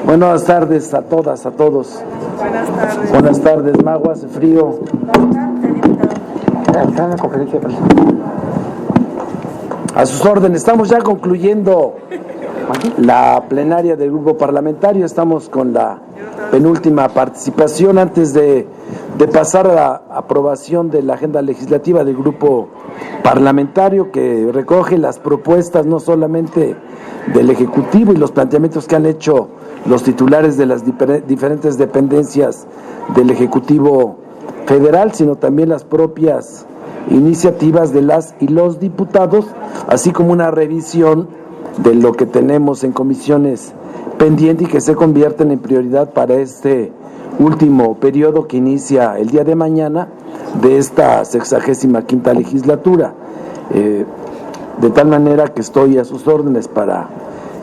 Buenas tardes a todas, a todos. Buenas tardes. Buenas tardes, Mago, hace frío. A sus órdenes, estamos ya concluyendo la plenaria del grupo parlamentario, estamos con la penúltima participación antes de pasar a la aprobación de la agenda legislativa del grupo parlamentario, que recoge las propuestas no solamente del Ejecutivo y los planteamientos que han hecho los titulares de las diferentes dependencias del Ejecutivo Federal, sino también las propias iniciativas de las y los diputados, así como una revisión de lo que tenemos en comisiones pendientes y que se convierten en prioridad para este último periodo que inicia el día de mañana de esta 65ª legislatura. De tal manera que estoy a sus órdenes para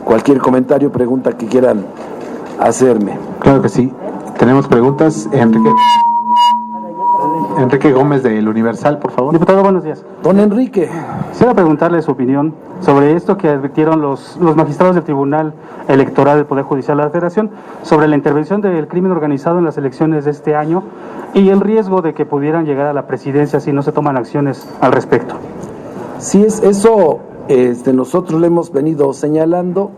cualquier comentario o pregunta que quieran hacerme. Claro que sí. Tenemos preguntas. Enrique Gómez del Universal, por favor. Diputado, buenos días. Don Enrique. Quisiera preguntarle su opinión sobre esto que advirtieron los magistrados del Tribunal Electoral del Poder Judicial de la Federación sobre la intervención del crimen organizado en las elecciones de este año y el riesgo de que pudieran llegar a la presidencia si no se toman acciones al respecto. Sí, eso nosotros le hemos venido señalando.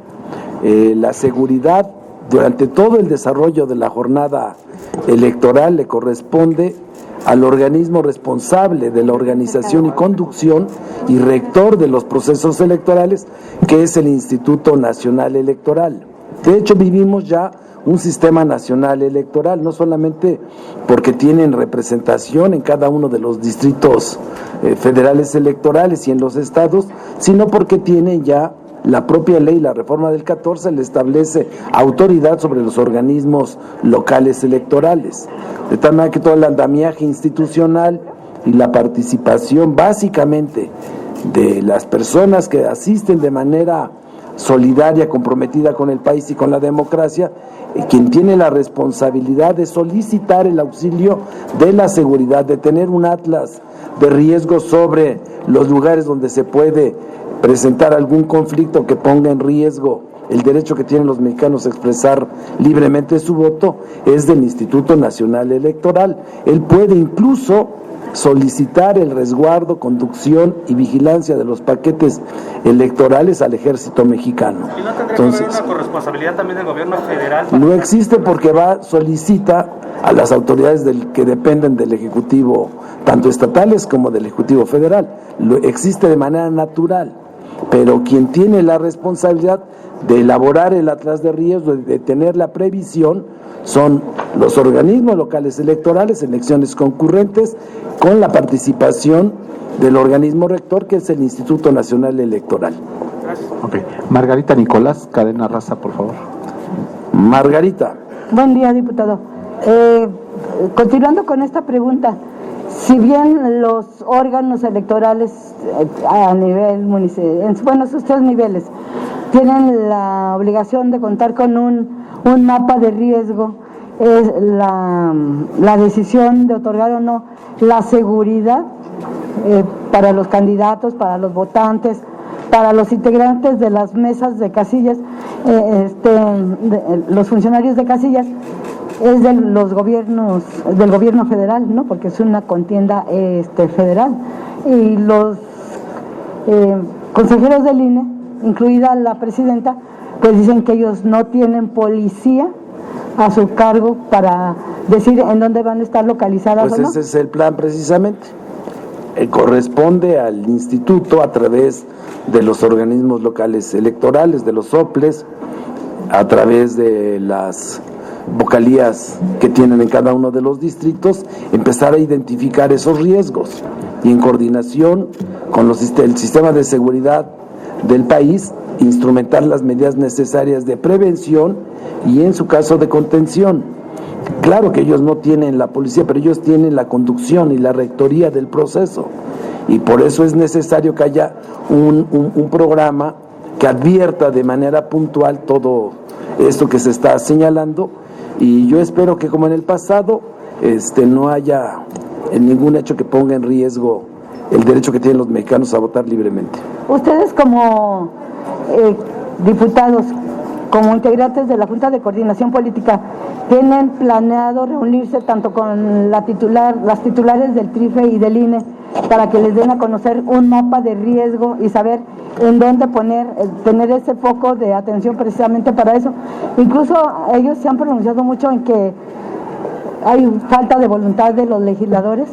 La seguridad durante todo el desarrollo de la jornada electoral le corresponde al organismo responsable de la organización y conducción y rector de los procesos electorales, que es el Instituto Nacional Electoral. De hecho, vivimos ya un sistema nacional electoral, no solamente porque tienen representación en cada uno de los distritos federales electorales y en los estados, sino porque tienen ya la propia ley, la reforma del 14, le establece autoridad sobre los organismos locales electorales. De tal manera que todo el andamiaje institucional y la participación básicamente de las personas que asisten de manera solidaria, comprometida con el país y con la democracia, quien tiene la responsabilidad de solicitar el auxilio de la seguridad, de tener un atlas de riesgos sobre los lugares donde se puede presentar algún conflicto que ponga en riesgo el derecho que tienen los mexicanos a expresar libremente su voto, es del Instituto Nacional Electoral. Él puede incluso solicitar el resguardo, conducción y vigilancia de los paquetes electorales al ejército mexicano. ¿Y no tendría que haber una corresponsabilidad también del gobierno federal? No existe, porque solicita a las autoridades que dependen del Ejecutivo, tanto estatales como del Ejecutivo Federal. Existe de manera natural, pero quien tiene la responsabilidad de elaborar el atlas de riesgos, de tener la previsión, son los organismos locales electorales, elecciones concurrentes, con la participación del organismo rector, que es el Instituto Nacional Electoral. Gracias. Okay. Margarita Nicolás, Cadena Raza, por favor. Margarita. Buen día, diputado. Continuando con esta pregunta, si bien los órganos electorales a nivel municipal, bueno, esos 3 niveles, tienen la obligación de contar con un mapa de riesgo, es la decisión de otorgar o no la seguridad para los candidatos, para los votantes, para los integrantes de las mesas de casillas, los funcionarios de casillas, es de los gobiernos, del gobierno federal, ¿no? Porque es una contienda federal. Y los consejeros del INE, incluida la presidenta, pues dicen que ellos no tienen policía a su cargo para decir en dónde van a estar localizadas. Pues o no. ese es el plan precisamente. Corresponde al instituto, a través de los organismos locales electorales, de los soples, a través de las vocalías que tienen en cada uno de los distritos, empezar a identificar esos riesgos y, en coordinación con el sistema de seguridad del país, instrumentar las medidas necesarias de prevención y, en su caso, de contención. Claro que ellos no tienen la policía, pero ellos tienen la conducción y la rectoría del proceso, y por eso es necesario que haya un programa que advierta de manera puntual todo esto que se está señalando. Y yo espero que, como en el pasado, no haya ningún hecho que ponga en riesgo el derecho que tienen los mexicanos a votar libremente. Ustedes como diputados, como integrantes de la Junta de Coordinación Política, tienen planeado reunirse tanto con las titulares del TRIFE y del INE para que les den a conocer un mapa de riesgo y saber en dónde tener ese foco de atención precisamente para eso? Incluso ellos se han pronunciado mucho en que hay falta de voluntad de los legisladores,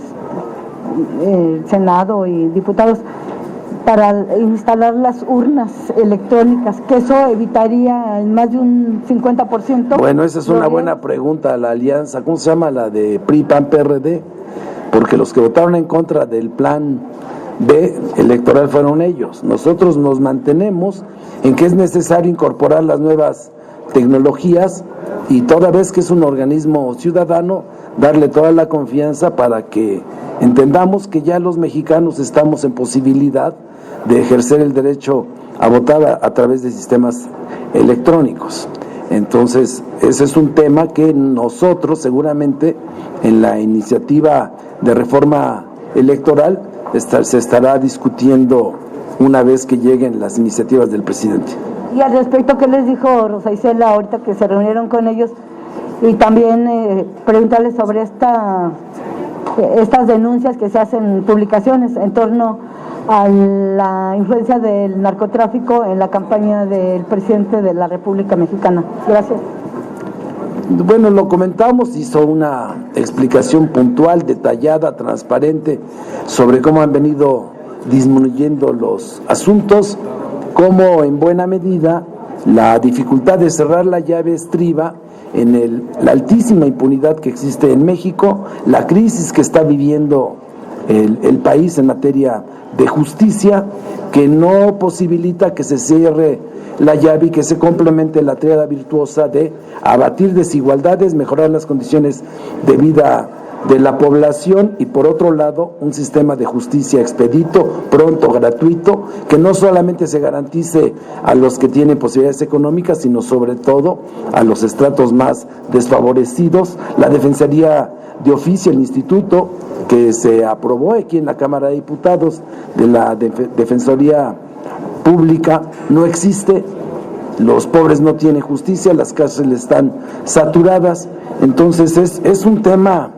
Senado y diputados, para instalar las urnas electrónicas, que eso evitaría en más de un 50%. Bueno, esa es una buena pregunta. La alianza, ¿cómo se llama? La de PRI, PAN, PRD, porque los que votaron en contra del plan B electoral fueron ellos. Nosotros nos mantenemos en que es necesario incorporar las nuevas tecnologías y toda vez que es un organismo ciudadano, darle toda la confianza para que entendamos que ya los mexicanos estamos en posibilidad de ejercer el derecho a votar a través de sistemas electrónicos. Entonces, ese es un tema que nosotros seguramente en la iniciativa de reforma electoral se estará discutiendo una vez que lleguen las iniciativas del presidente. Y al respecto, ¿qué les dijo Rosa Isela ahorita que se reunieron con ellos? Y también preguntarles sobre estas denuncias que se hacen en publicaciones en torno a la influencia del narcotráfico en la campaña del presidente de la República Mexicana. Gracias. Bueno, lo comentamos, hizo una explicación puntual, detallada, transparente sobre cómo han venido disminuyendo los asuntos, cómo en buena medida la dificultad de cerrar la llave estriba en la altísima impunidad que existe en México, la crisis que está viviendo el país en materia de justicia, que no posibilita que se cierre la llave y que se complemente la tríada virtuosa de abatir desigualdades, mejorar las condiciones de vida de la población y por otro lado un sistema de justicia expedito, pronto, gratuito, que no solamente se garantice a los que tienen posibilidades económicas, sino sobre todo a los estratos más desfavorecidos. La Defensoría de Oficio, el instituto que se aprobó aquí en la Cámara de Diputados de la Defensoría Pública, no existe. Los pobres no tienen justicia, las cárceles están saturadas. Entonces es un tema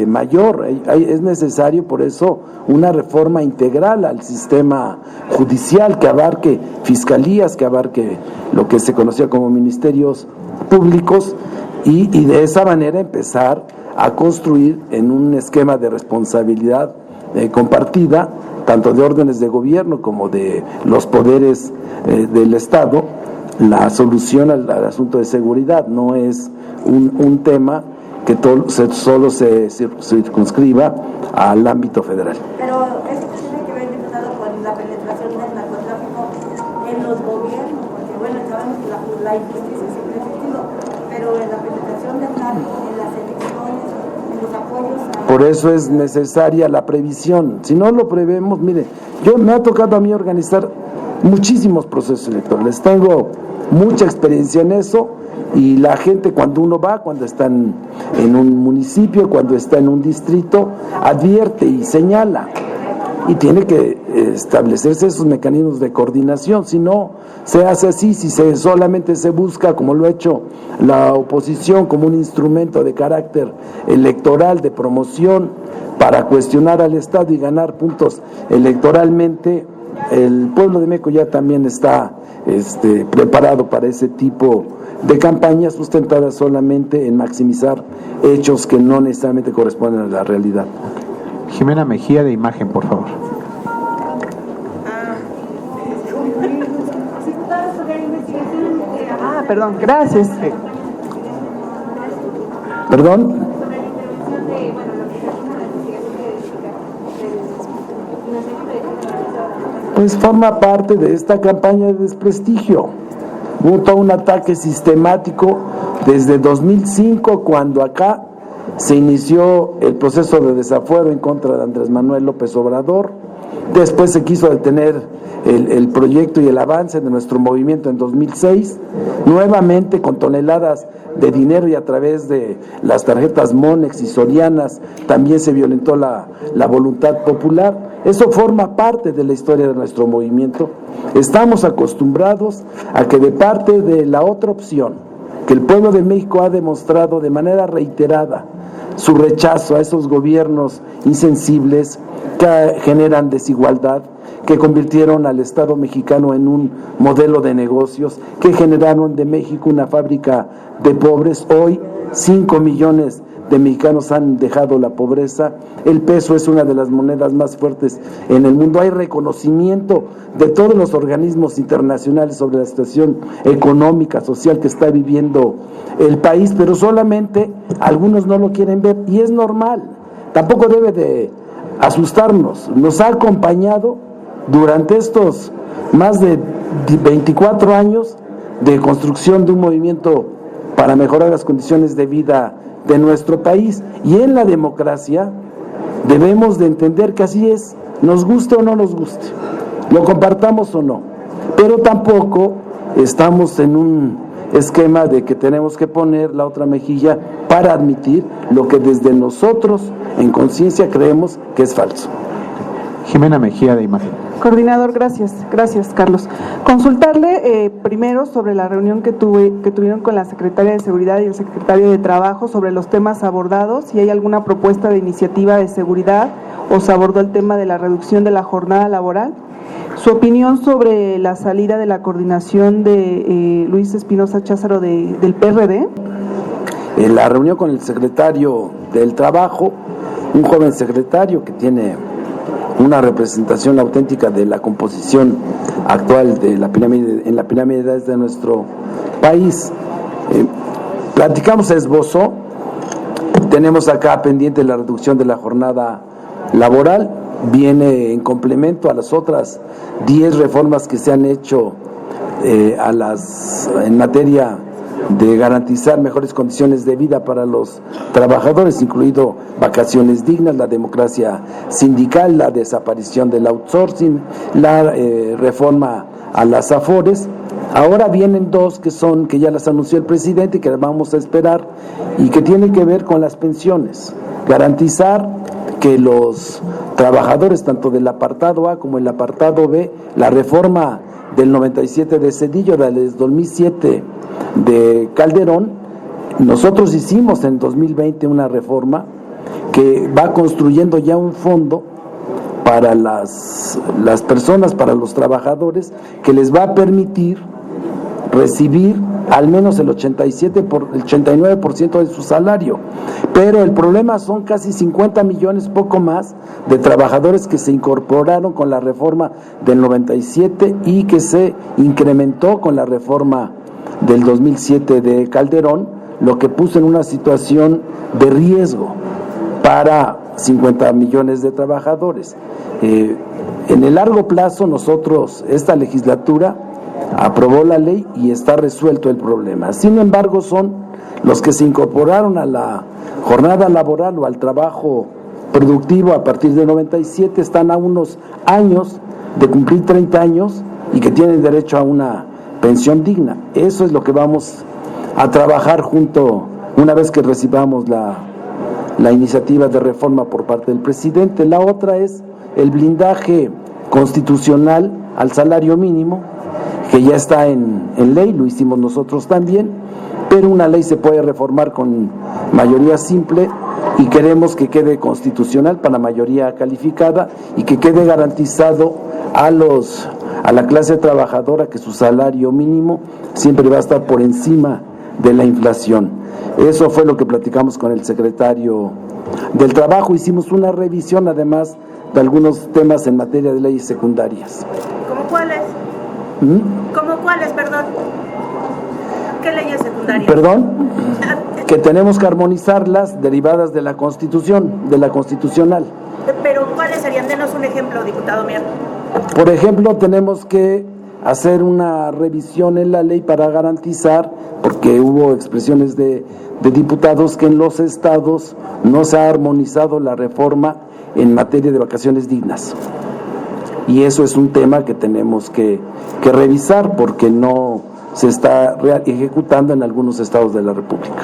mayor, es necesario por eso una reforma integral al sistema judicial que abarque fiscalías, que abarque lo que se conocía como ministerios públicos y de esa manera empezar a construir en un esquema de responsabilidad compartida, tanto de órdenes de gobierno como de los poderes del Estado, la solución al asunto de seguridad. No es un tema que solo se circunscriba al ámbito federal. Pero eso tiene que ver, diputado, con la penetración del narcotráfico en los gobiernos, porque bueno, sabemos que la injusticia siempre ha existido, pero en la penetración del narco, en las elecciones, en los apoyos a... Por eso es necesaria la previsión. Si no lo prevemos, mire, me ha tocado a mí organizar muchísimos procesos electorales, tengo mucha experiencia en eso. Y la gente cuando está en un municipio, cuando está en un distrito, advierte y señala. Y tiene que establecerse esos mecanismos de coordinación. Si no se hace así, si solamente se busca, como lo ha hecho la oposición, como un instrumento de carácter electoral, de promoción, para cuestionar al Estado y ganar puntos electoralmente, el pueblo de México ya también está preparado para ese tipo de campañas sustentadas solamente en maximizar hechos que no necesariamente corresponden a la realidad. Jimena Mejía, de Imagen, por favor. Perdón, gracias. ¿Perdón? Pues forma parte de esta campaña de desprestigio. Hubo todo un ataque sistemático desde 2005, cuando acá se inició el proceso de desafuero en contra de Andrés Manuel López Obrador, Después se quiso detener el proyecto y el avance de nuestro movimiento en 2006, nuevamente con toneladas de dinero y a través de las tarjetas Monex y Sorianas también se violentó la voluntad popular. Eso forma parte de la historia de nuestro movimiento. Estamos acostumbrados a que de parte de la otra opción, que el pueblo de México ha demostrado de manera reiterada su rechazo a esos gobiernos insensibles que generan desigualdad, que convirtieron al Estado mexicano en un modelo de negocios, que generaron de México una fábrica de pobres. Hoy 5 millones de mexicanos han dejado la pobreza. El peso es una de las monedas más fuertes en el mundo. Hay reconocimiento de todos los organismos internacionales sobre la situación económica, social que está viviendo el país, pero solamente algunos no lo quieren ver, y es normal. Tampoco debe de asustarnos. Nos ha acompañado durante estos más de 24 años de construcción de un movimiento para mejorar las condiciones de vida de nuestro país, y en la democracia debemos de entender que así es, nos guste o no nos guste, lo compartamos o no, pero tampoco estamos en un esquema de que tenemos que poner la otra mejilla para admitir lo que desde nosotros en conciencia creemos que es falso. Jimena Mejía de Imagen. Coordinador, gracias, Carlos. Consultarle primero sobre la reunión que tuvieron con la Secretaria de Seguridad y el Secretario de Trabajo sobre los temas abordados, si hay alguna propuesta de iniciativa de seguridad o se abordó el tema de la reducción de la jornada laboral. Su opinión sobre la salida de la coordinación de Luis Espinosa Cházaro del PRD. En la reunión con el secretario del Trabajo, un joven secretario que tiene una representación auténtica de la composición actual de la pirámide, en la pirámide de edades de nuestro país. Platicamos, se esbozó, tenemos acá pendiente la reducción de la jornada laboral, viene en complemento a las otras 10 reformas que se han hecho en materia de garantizar mejores condiciones de vida para los trabajadores, incluido vacaciones dignas, la democracia sindical, la desaparición del outsourcing, la reforma a las AFORES. Ahora vienen dos que ya las anunció el presidente y que las vamos a esperar, y que tienen que ver con las pensiones. Garantizar que los trabajadores, tanto del apartado A como el apartado B, la reforma del 97 de Zedillo, del 2007 de Calderón, nosotros hicimos en 2020 una reforma que va construyendo ya un fondo para las personas, para los trabajadores, que les va a permitir recibir al menos el 89% de su salario. Pero el problema son casi 50 millones, poco más, de trabajadores que se incorporaron con la reforma del 97 y que se incrementó con la reforma del 2007 de Calderón, lo que puso en una situación de riesgo para 50 millones de trabajadores. En el largo plazo, nosotros, esta legislatura aprobó la ley y está resuelto el problema. Sin embargo, son los que se incorporaron a la jornada laboral o al trabajo productivo a partir de 97, están a unos años de cumplir 30 años y que tienen derecho a una pensión digna. Eso es lo que vamos a trabajar junto, una vez que recibamos la iniciativa de reforma por parte del presidente. La otra es el blindaje constitucional al salario mínimo, que ya está en ley, lo hicimos nosotros también, pero una ley se puede reformar con mayoría simple y queremos que quede constitucional para mayoría calificada y que quede garantizado a la clase trabajadora que su salario mínimo siempre va a estar por encima de la inflación. Eso fue lo que platicamos con el secretario del Trabajo. Hicimos una revisión además de algunos temas en materia de leyes secundarias. ¿Cómo cuáles? ¿Cómo cuáles, perdón? ¿Qué leyes secundarias? Perdón, que tenemos que armonizarlas derivadas de la Constitución, de la constitucional. Pero ¿cuáles serían? Denos un ejemplo, diputado Mier. Por ejemplo, tenemos que hacer una revisión en la ley para garantizar, porque hubo expresiones de diputados que en los estados no se ha armonizado la reforma en materia de vacaciones dignas. y eso es un tema que tenemos que revisar porque no se está ejecutando en algunos estados de la República.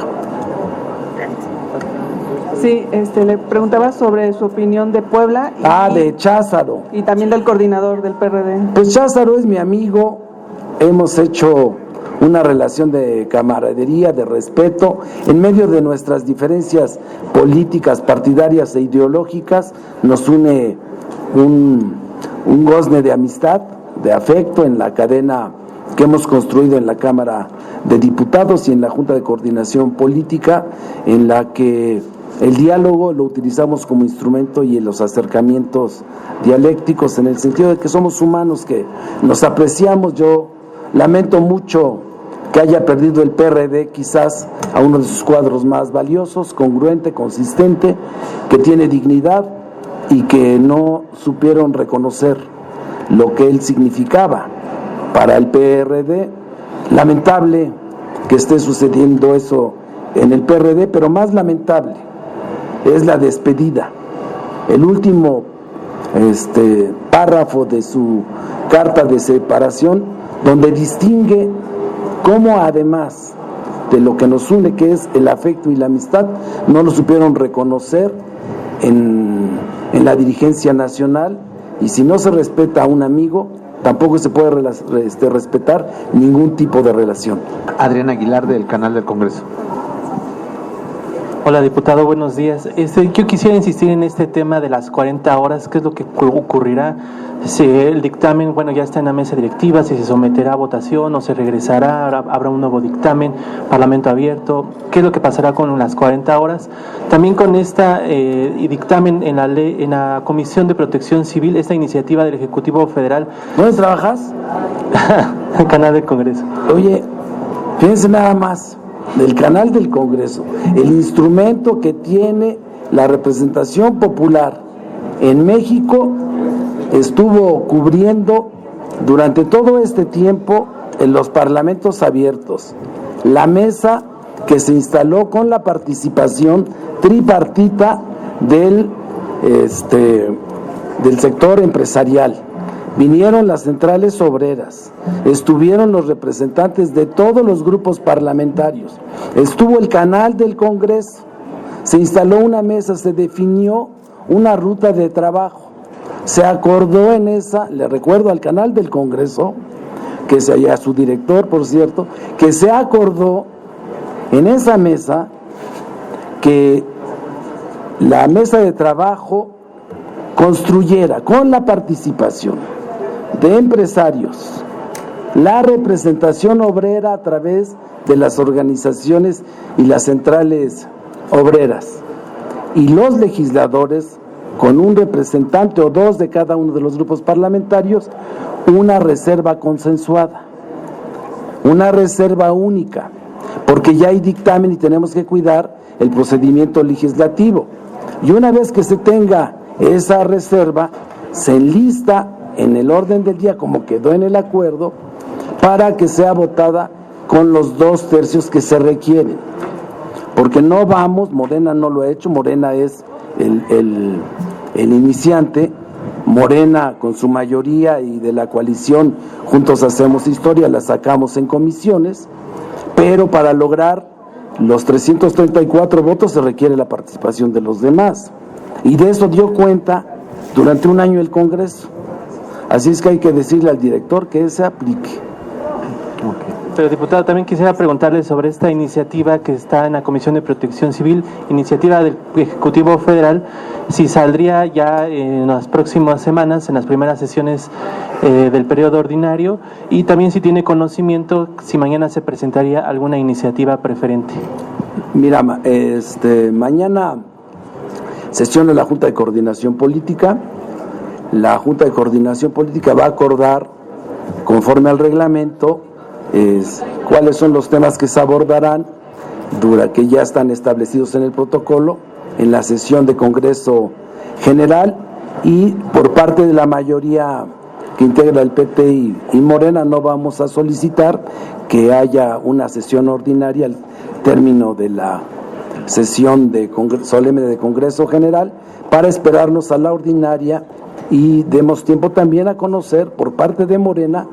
Sí, le preguntaba sobre su opinión de Puebla. De Cházaro. Y también del coordinador del PRD. Pues Cházaro es mi amigo, hemos hecho una relación de camaradería, de respeto, en medio de nuestras diferencias políticas, partidarias e ideológicas, nos une un gozne de amistad, de afecto en la cadena que hemos construido en la Cámara de Diputados y en la Junta de Coordinación Política, en la que el diálogo lo utilizamos como instrumento y en los acercamientos dialécticos, en el sentido de que somos humanos, que nos apreciamos. Yo lamento mucho que haya perdido el PRD quizás a uno de sus cuadros más valiosos, congruente, consistente, que tiene dignidad y que no supieron reconocer lo que él significaba para el PRD. Lamentable que esté sucediendo eso en el PRD, pero más lamentable es la despedida. El último párrafo de su carta de separación, donde distingue cómo además de lo que nos une, que es el afecto y la amistad, no lo supieron reconocer en la dirigencia nacional, y si no se respeta a un amigo, tampoco se puede respetar ningún tipo de relación. Adrián Aguilar, del Canal del Congreso. Hola, diputado, buenos días. Yo quisiera insistir en este tema de las 40 horas, qué es lo que ocurrirá si el dictamen, ya está en la mesa directiva, si se someterá a votación o se regresará, habrá un nuevo dictamen, parlamento abierto, qué es lo que pasará con las 40 horas. También con dictamen en la ley, en la Comisión de Protección Civil, esta iniciativa del Ejecutivo Federal. ¿Dónde trabajas? El Canal del Congreso. Oye, fíjense nada más, del Canal del Congreso, el instrumento que tiene la representación popular en México, estuvo cubriendo durante todo este tiempo en los parlamentos abiertos la mesa que se instaló con la participación tripartita del sector empresarial. Vinieron las centrales obreras, estuvieron los representantes de todos los grupos parlamentarios, estuvo el Canal del Congreso, se instaló una mesa, se definió una ruta de trabajo, se acordó en esa, le recuerdo al Canal del Congreso, que y a su director, por cierto, que se acordó en esa mesa que la mesa de trabajo construyera con la participación de empresarios la representación obrera a través de las organizaciones y las centrales obreras, y los legisladores con un representante o dos de cada uno de los grupos parlamentarios, una reserva consensuada, una reserva única, porque ya hay dictamen y tenemos que cuidar el procedimiento legislativo. Y una vez que se tenga esa reserva, se enlista en el orden del día, como quedó en el acuerdo, para que sea votada con los 2/3 que se requieren. Porque no vamos, Morena no lo ha hecho, Morena es el iniciante, Morena con su mayoría y de la coalición Juntos Hacemos Historia la sacamos en comisiones, pero para lograr los 334 votos se requiere la participación de los demás, y de eso dio cuenta durante un año el Congreso. Así es que hay que decirle al director que se aplique. Pero, diputado, también quisiera preguntarle sobre esta iniciativa que está en la Comisión de Protección Civil, iniciativa del Ejecutivo Federal, si saldría ya en las próximas semanas, en las primeras sesiones del periodo ordinario, y también si tiene conocimiento, si mañana se presentaría alguna iniciativa preferente. Mira, mañana sesiona la Junta de Coordinación Política. La Junta de Coordinación Política va a acordar, conforme al reglamento, cuáles son los temas que se abordarán, que ya están establecidos en el protocolo, en la sesión de Congreso General, y por parte de la mayoría que integra el PT y Morena no vamos a solicitar que haya una sesión ordinaria al término de la sesión solemne de Congreso General, para esperarnos a la ordinaria y demos tiempo también a conocer por parte de Morena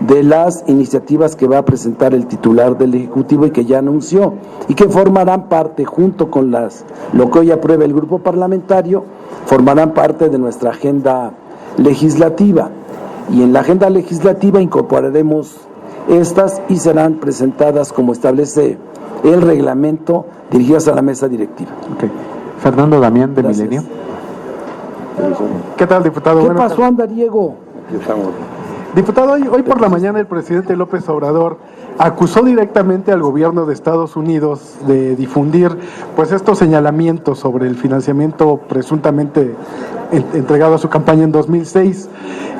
de las iniciativas que va a presentar el titular del Ejecutivo y que ya anunció y que formarán parte, junto con lo que hoy apruebe el grupo parlamentario, formarán parte de nuestra agenda legislativa, y en la agenda legislativa incorporaremos estas y serán presentadas como establece el reglamento, dirigidas a la mesa directiva. Okay. Fernando Damián, de Gracias. Milenio. ¿Qué tal, diputado? ¿Qué Buenas pasó, tardes. Andariego? Diputado, hoy por la mañana el presidente López Obrador acusó directamente al gobierno de Estados Unidos de difundir pues estos señalamientos sobre el financiamiento presuntamente entregado a su campaña en 2006.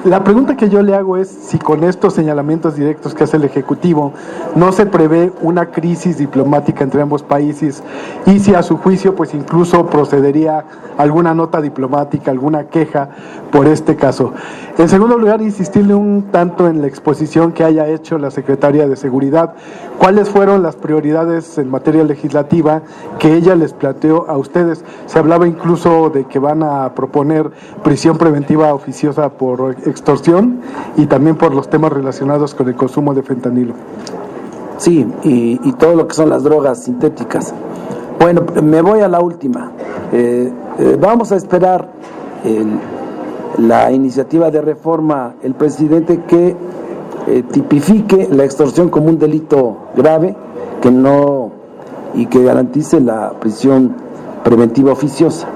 La pregunta que yo le hago es si con estos señalamientos directos que hace el Ejecutivo no se prevé una crisis diplomática entre ambos países y si a su juicio pues incluso procedería alguna nota diplomática, alguna queja por este caso. En segundo lugar, insistirle un tanto en la exposición que haya hecho la Secretaria de Seguridad. ¿Cuáles fueron las prioridades en materia legislativa que ella les planteó a ustedes? Se hablaba incluso de que van a proponer prisión preventiva oficiosa por extorsión y también por los temas relacionados con el consumo de fentanilo. Sí, y todo lo que son las drogas sintéticas. Bueno, me voy a la última. Vamos a esperar la iniciativa de reforma, el presidente, que tipifique la extorsión como un delito grave, y que garantice la prisión preventiva oficiosa.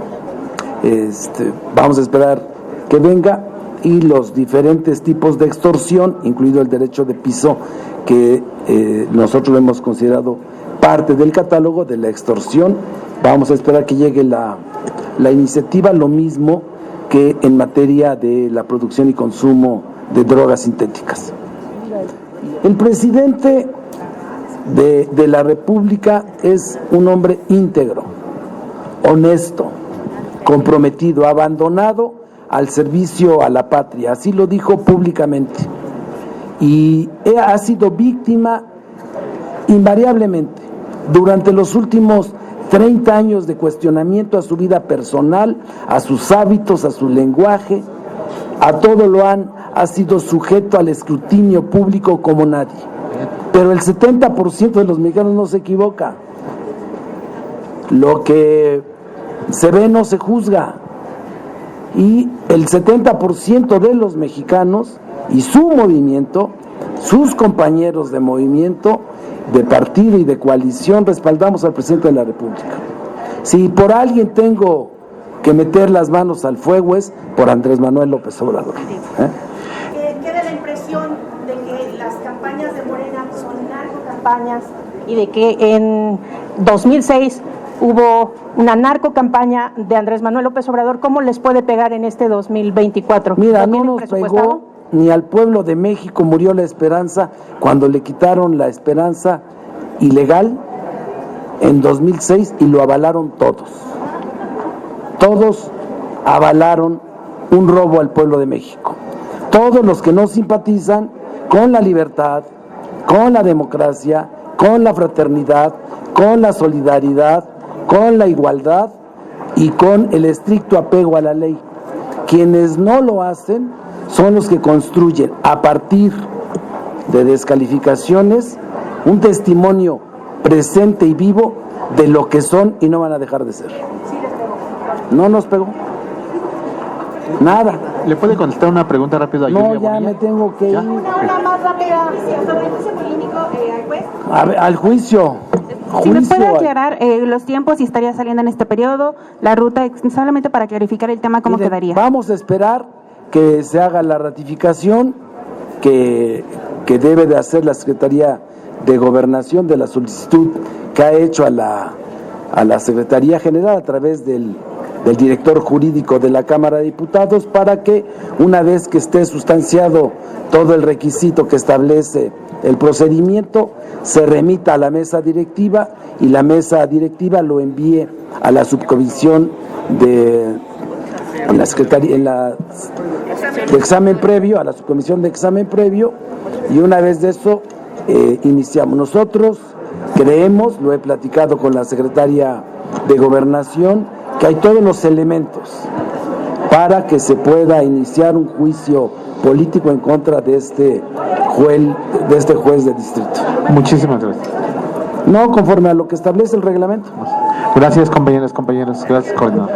Vamos a esperar que venga, y los diferentes tipos de extorsión, incluido el derecho de piso, que nosotros lo hemos considerado parte del catálogo de la extorsión. Vamos a esperar que llegue la iniciativa, lo mismo que en materia de la producción y consumo de drogas sintéticas. El presidente de la República es un hombre íntegro, honesto, comprometido, abandonado al servicio a la patria, así lo dijo públicamente, y ha sido víctima invariablemente durante los últimos 30 años de cuestionamiento a su vida personal, a sus hábitos, a su lenguaje, a todo ha sido sujeto al escrutinio público como nadie. Pero el 70% de los mexicanos no se equivoca. Lo que se ve no se juzga. Y el 70% de los mexicanos y su movimiento, sus compañeros de movimiento, de partido y de coalición, respaldamos al presidente de la República. Si por alguien tengo que meter las manos al fuego, es por Andrés Manuel López Obrador. Queda la impresión de que las campañas de Morena son narcocampañas y de que en 2006 hubo una narcocampaña de Andrés Manuel López Obrador. ¿Cómo les puede pegar en este 2024? Mira, no nos pegó, ni al pueblo de México murió la esperanza cuando le quitaron la esperanza ilegal en 2006 y lo avalaron todos. Todos avalaron un robo al pueblo de México. Todos los que no simpatizan con la libertad, con la democracia, con la fraternidad, con la solidaridad, con la igualdad y con el estricto apego a la ley. Quienes no lo hacen son los que construyen a partir de descalificaciones un testimonio presente y vivo de lo que son y no van a dejar de ser. No nos pegó. Nada. ¿Le puede contestar una pregunta rápido a No, Yulia ya Bonilla? me tengo que ir. Una más rápida sobre el juicio político al juez. A ver, al juicio. Si me puede Juicio. aclarar los tiempos, si estaría saliendo en este periodo, la ruta, solamente para clarificar el tema, ¿cómo Miren, quedaría? Vamos a esperar que se haga la ratificación que debe de hacer la Secretaría de Gobernación de la solicitud que ha hecho a la Secretaría General a través del director jurídico de la Cámara de Diputados, para que una vez que esté sustanciado todo el requisito que establece el procedimiento, se remita a la mesa directiva y la mesa directiva lo envíe a la subcomisión de la Secretaría de examen previo, a la subcomisión de examen previo, y una vez de eso iniciamos. Nosotros creemos, lo he platicado con la secretaria de Gobernación, que hay todos los elementos para que se pueda iniciar un juicio político en contra de este juez de distrito. Muchísimas gracias. No conforme a lo que establece el reglamento. Gracias, compañeros. Gracias, coordinador.